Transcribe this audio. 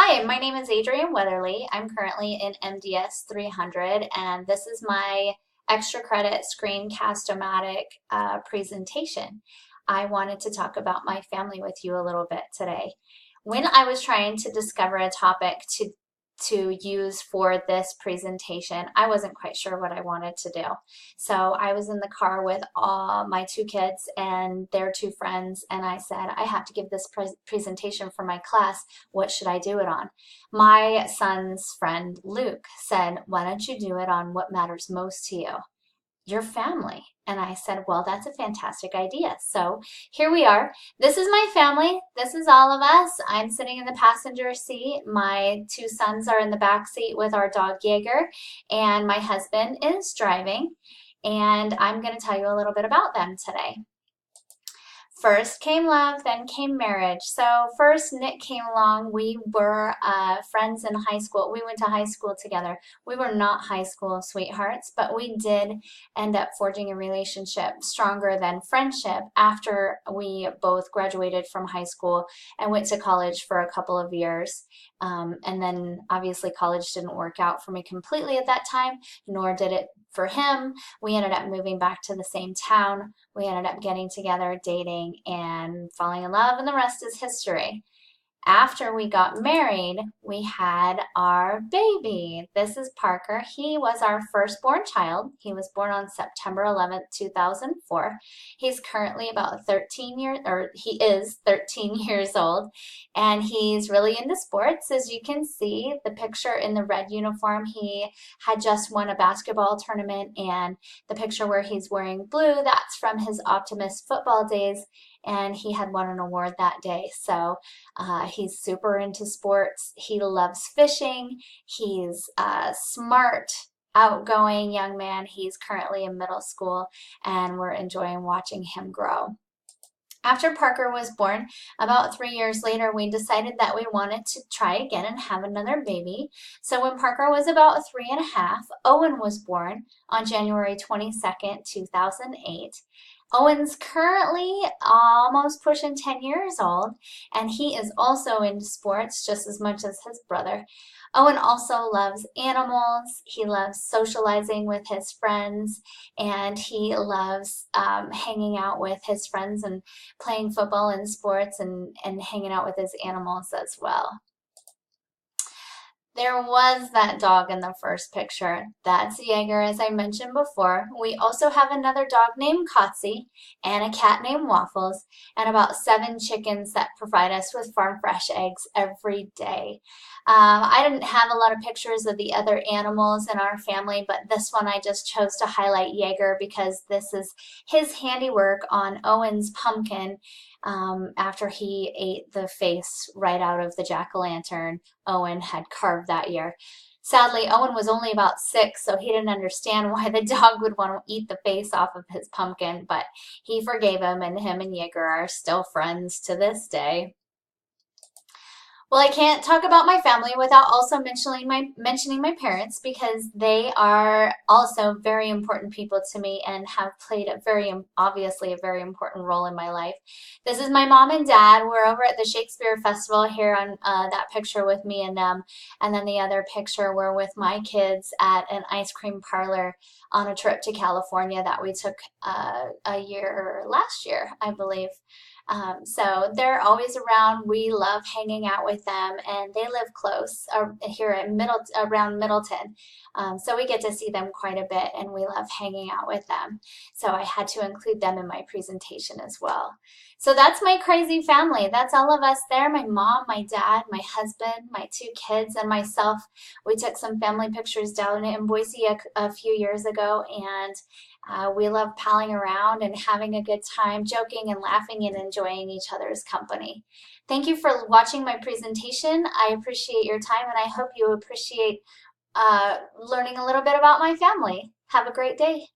Hi, my name is Adrienne Weatherly. I'm currently in MDS 300, and this is my extra credit screencast-o-matic presentation. I wanted to talk about my family with you a little bit today. When I was trying to discover a topic to use for this presentation, I wasn't quite sure what I wanted to do. So I was in the car with all my two kids and their two friends, and I said, I have to give this presentation for my class. What should I do it on? My son's friend Luke said, why don't you do it on what matters most to you? Your family. And I said, well, that's a fantastic idea. So here we are. This is my family. This is all of us. I'm sitting in the passenger seat. My two sons are in the back seat with our dog Jaeger, and my husband is driving. And I'm going to tell you a little bit about them today. First came love, then came marriage. So first Nick came along. We were friends in high school. We went to high school together. We were not high school sweethearts, but we did end up forging a relationship stronger than friendship after we both graduated from high school and went to college for a couple of years. And then obviously college didn't work out for me completely at that time, nor did it for him. We ended up moving back to the same town. We ended up getting together, dating, and falling in love, and the rest is history. After we got married, we had our baby. This is Parker. He was our firstborn child. He was born on September 11th, 2004. He's currently about 13 years, or he is 13 years old, and he's really into sports. As you can see, the picture in the red uniform, he had just won a basketball tournament, and the picture where he's wearing blue, that's from his Optimist football days, and he had won an award that day. So he's super into sports. He loves fishing. He's a smart, outgoing young man. He's currently in middle school, and we're enjoying watching him grow. After Parker was born, about 3 years later, we decided that we wanted to try again and have another baby. So when Parker was about 3.5, Owen was born on January 22nd, 2008. Owen's currently almost pushing 10 years old, and he is also into sports just as much as his brother. Owen also loves animals. He loves socializing with his friends, and he loves hanging out with his friends and playing football and sports and hanging out with his animals as well. There was that dog in the first picture. That's Jaeger, as I mentioned before. We also have another dog named Kotzi and a cat named Waffles and about 7 chickens that provide us with farm fresh eggs every day. I didn't have a lot of pictures of the other animals in our family, but this one I just chose to highlight Jaeger because this is his handiwork on Owen's pumpkin after he ate the face right out of the jack-o'-lantern Owen had carved that year. Sadly, Owen was only about 6, so he didn't understand why the dog would want to eat the face off of his pumpkin, but he forgave him, and him and Jaeger are still friends to this day. Well, I can't talk about my family without also mentioning my parents because they are also very important people to me and have played a very obviously a very important role in my life. This is my mom and dad. We're over at the Shakespeare Festival here on that picture with me and them, and then the other picture we're with my kids at an ice cream parlor on a trip to California that we took last year, I believe. So they're always around. We love hanging out with them, and they live close here at around Middleton. So we get to see them quite a bit, and we love hanging out with them. So I had to include them in my presentation as well. So that's my crazy family. That's all of us there. My mom, my dad, my husband, my 2 kids, and myself. We took some family pictures down in Boise a few years ago, and we love palling around and having a good time, joking and laughing and enjoying each other's company. Thank you for watching my presentation. I appreciate your time, and I hope you appreciate learning a little bit about my family. Have a great day.